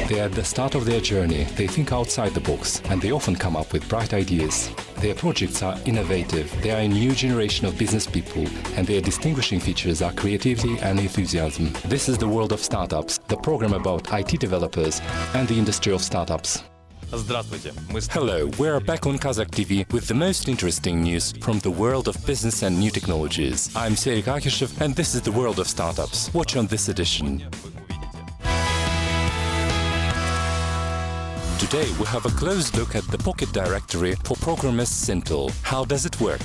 They are at the start of their journey, they think outside the box, and they often come up with bright ideas. Their projects are innovative, they are a new generation of business people, and their distinguishing features are creativity and enthusiasm. This is the world of startups, the program about IT developers and the industry of startups. Hello, we're back on Kazakh TV with the most interesting news from the world of business and new technologies. I'm Serik Akishev, and this is the world of startups. Watch on this edition. Today we have a close look at the Pocket Directory for programmers Sintel. How does it work?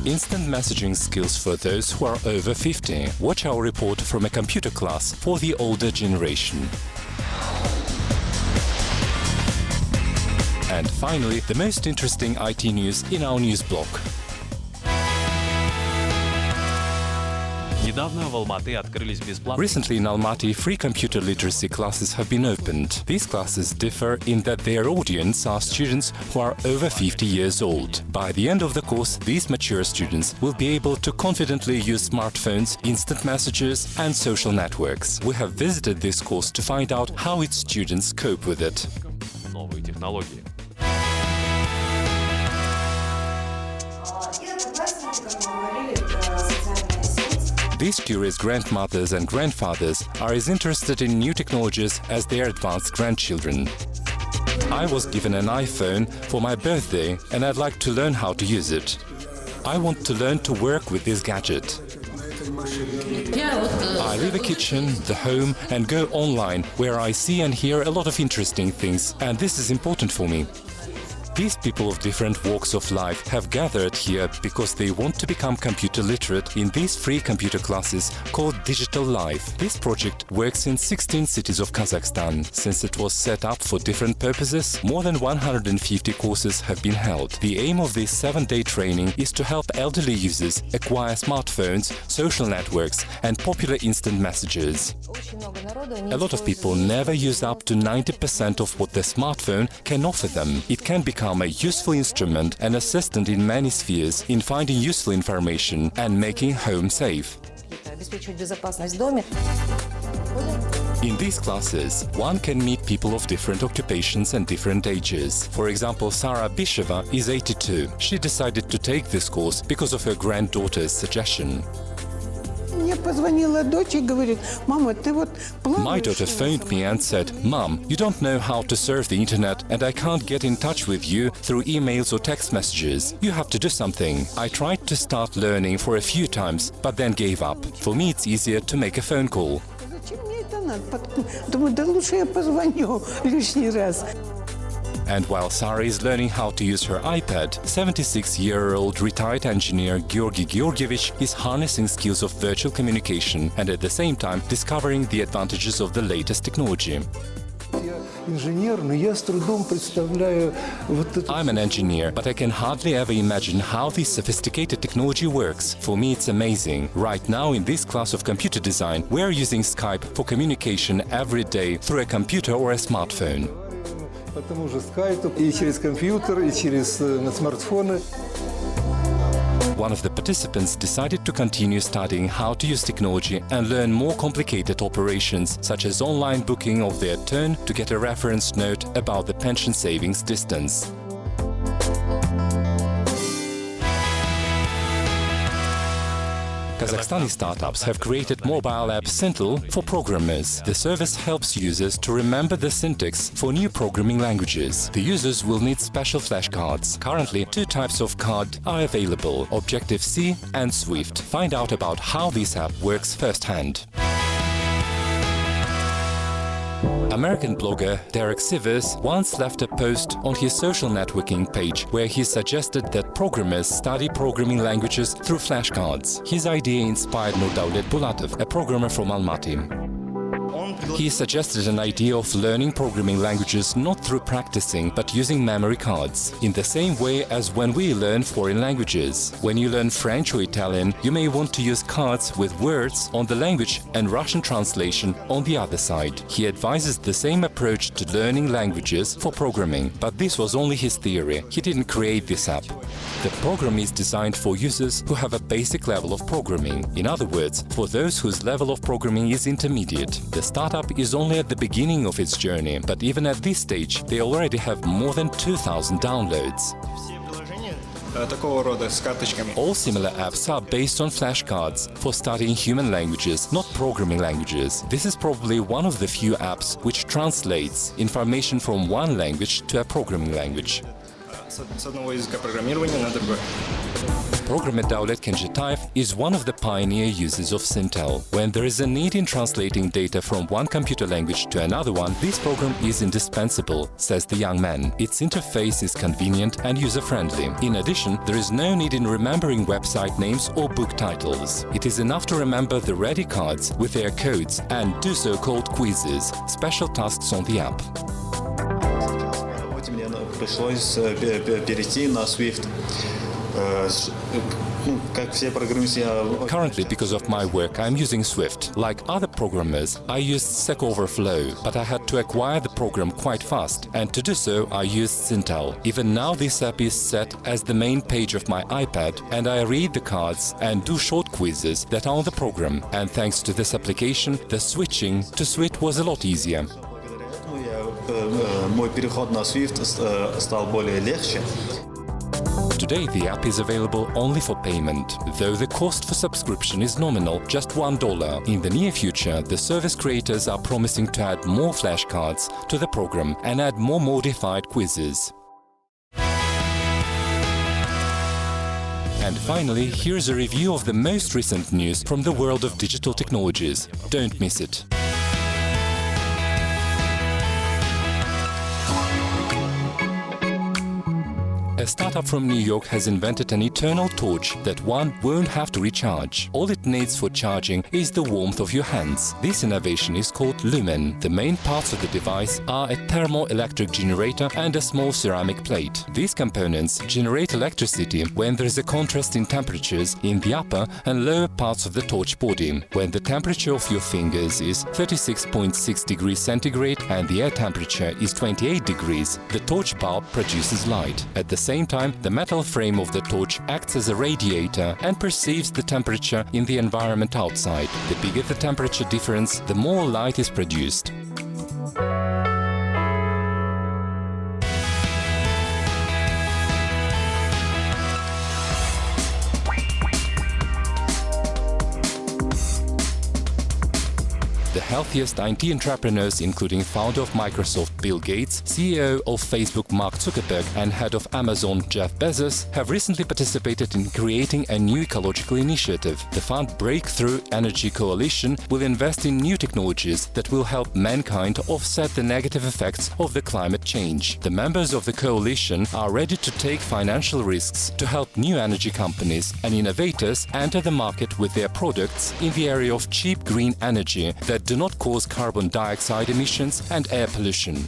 Instant messaging skills for those who are over 50. Watch our report from a computer class for the older generation. And finally, the most interesting IT news in our news block. Recently in Almaty, free computer literacy classes have been opened. These classes differ in that their audience are students who are over 50 years old. By the end of the course, these mature students will be able to confidently use smartphones, instant messages and social networks. We have visited this course to find out how its students cope with it. These curious grandmothers and grandfathers are as interested in new technologies as their advanced grandchildren. I was given an iPhone for my birthday and I'd like to learn how to use it. I want to learn to work with this gadget. I leave the kitchen, the home and go online where I see and hear a lot of interesting things, and this is important for me. These people of different walks of life have gathered here because they want to become computer literate in these free computer classes called Digital Life. This project works in 16 cities of Kazakhstan. Since it was set up for different purposes, more than 150 courses have been held. The aim of this 7-day training is to help elderly users acquire smartphones, social networks and popular instant messages. A lot of people never use up to 90% of what the smartphone can offer them. It can become a useful instrument and assistant in many spheres in finding useful information and making home safe. In these classes, one can meet people of different occupations and different ages. For example, Sara Bisheva is 82. She decided to take this course because of her granddaughter's suggestion. My daughter phoned me and said, "Mom, you don't know how to surf the internet and I can't get in touch with you through emails or text messages. You have to do something." I tried to start learning for a few times, but then gave up. For me, it's easier to make a phone call. And while Sara is learning how to use her iPad, 76-year-old retired engineer Georgi Georgievich is harnessing skills of virtual communication and at the same time discovering the advantages of the latest technology. I'm an engineer, but I can hardly ever imagine how this sophisticated technology works. For me, it's amazing. Right now, in this class of computer design, we're using Skype for communication every day through a computer or a smartphone. One of the participants decided to continue studying how to use technology and learn more complicated operations, such as online booking of their turn to get a reference note about the pension savings distance. Kazakhstani startups have created mobile app Sintel for programmers. The service helps users to remember the syntax for new programming languages. The users will need special flashcards. Currently, 2 types of card are available: Objective-C and Swift. Find out about how this app works firsthand. American blogger Derek Sivers once left a post on his social networking page where he suggested that programmers study programming languages through flashcards. His idea inspired Nurdaulet Bulatov, a programmer from Almaty. He suggested an idea of learning programming languages not through practicing, but using memory cards, in the same way as when we learn foreign languages. When you learn French or Italian, you may want to use cards with words on the language and Russian translation on the other side. He advises the same approach to learning languages for programming, but this was only his theory. He didn't create this app. The program is designed for users who have a basic level of programming. In other words, for those whose level of programming is intermediate. The startup is only at the beginning of its journey, but even at this stage, they already have more than 2,000 downloads. All similar apps are based on flashcards for studying human languages, not programming languages. This is probably one of the few apps which translates information from one language to a programming language. Programmer Davlet Kenjetaev is one of the pioneer users of Sintel. When there is a need in translating data from one computer language to another one, this program is indispensable, says the young man. Its interface is convenient and user-friendly. In addition, there is no need in remembering website names or book titles. It is enough to remember the ready cards with their codes and do so-called quizzes, special tasks on the app. Пришлось перейти на Swift. Currently, because of my work, I am using Swift. Like other programmers, I used Stack Overflow, but I had to acquire the program quite fast, and to do so, I used Sintel. Even now, this app is set as the main page of my iPad, and I read the cards and do short quizzes that are on the program. And thanks to this application, the switching to Swift was a lot easier. Мой переход на Swift стал более легче. Today the app is available only for payment, though the cost for subscription is nominal, just $1. In the near future, the service creators are promising to add more flashcards to the program and add more modified quizzes. And finally, here's a review of the most recent news from the world of digital technologies. Don't miss it. A startup from New York has invented an eternal torch that one won't have to recharge. All it needs for charging is the warmth of your hands. This innovation is called Lumen. The main parts of the device are a thermoelectric generator and a small ceramic plate. These components generate electricity when there is a contrast in temperatures in the upper and lower parts of the torch body. When the temperature of your fingers is 36.6 degrees centigrade and the air temperature is 28 degrees, the torch bulb produces light. At the same time, the metal frame of the torch acts as a radiator and perceives the temperature in the environment outside. The bigger the temperature difference, the more light is produced. The healthiest IT entrepreneurs, including founder of Microsoft Bill Gates, CEO of Facebook Mark Zuckerberg, and head of Amazon Jeff Bezos, have recently participated in creating a new ecological initiative. The fund Breakthrough Energy Coalition will invest in new technologies that will help mankind offset the negative effects of the climate change. The members of the coalition are ready to take financial risks to help new energy companies and innovators enter the market with their products in the area of cheap green energy that do not cause carbon dioxide emissions and air pollution.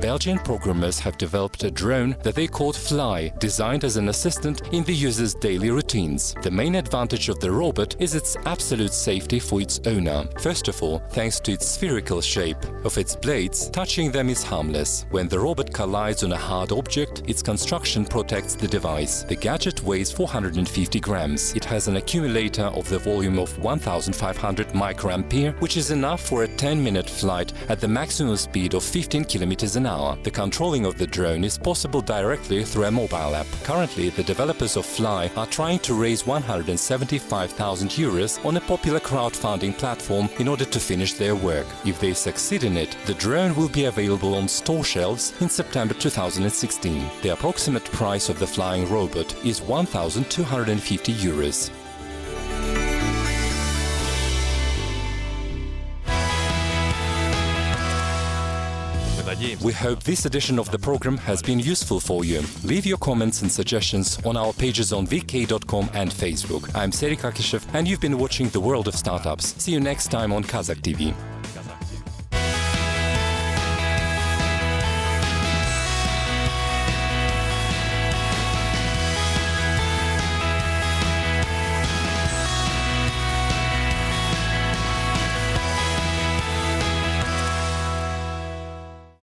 Belgian programmers have developed a drone that they called Fly, designed as an assistant in the user's daily routines. The main advantage of the robot is its absolute safety for its owner. First of all, thanks to its spherical shape of its blades, touching them is harmless. When the robot collides on a hard object, its construction protects the device. The gadget weighs 450 grams. It has an accumulator of the volume of 1500 microampere, which is enough for a 10-minute flight at the maximum speed of 15 kilometers an hour. The controlling of the drone is possible directly through a mobile app. Currently, the developers of Fly are trying to raise 175,000 euros on a popular crowdfunding platform in order to finish their work. If they succeed in it, the drone will be available on store shelves in September 2016. The approximate price of the flying robot is 1,250 euros. We hope this edition of the program has been useful for you. Leave your comments and suggestions on our pages on vk.com and Facebook. I'm Serik Akishev, and you've been watching The World of Startups. See you next time on Kazakh TV.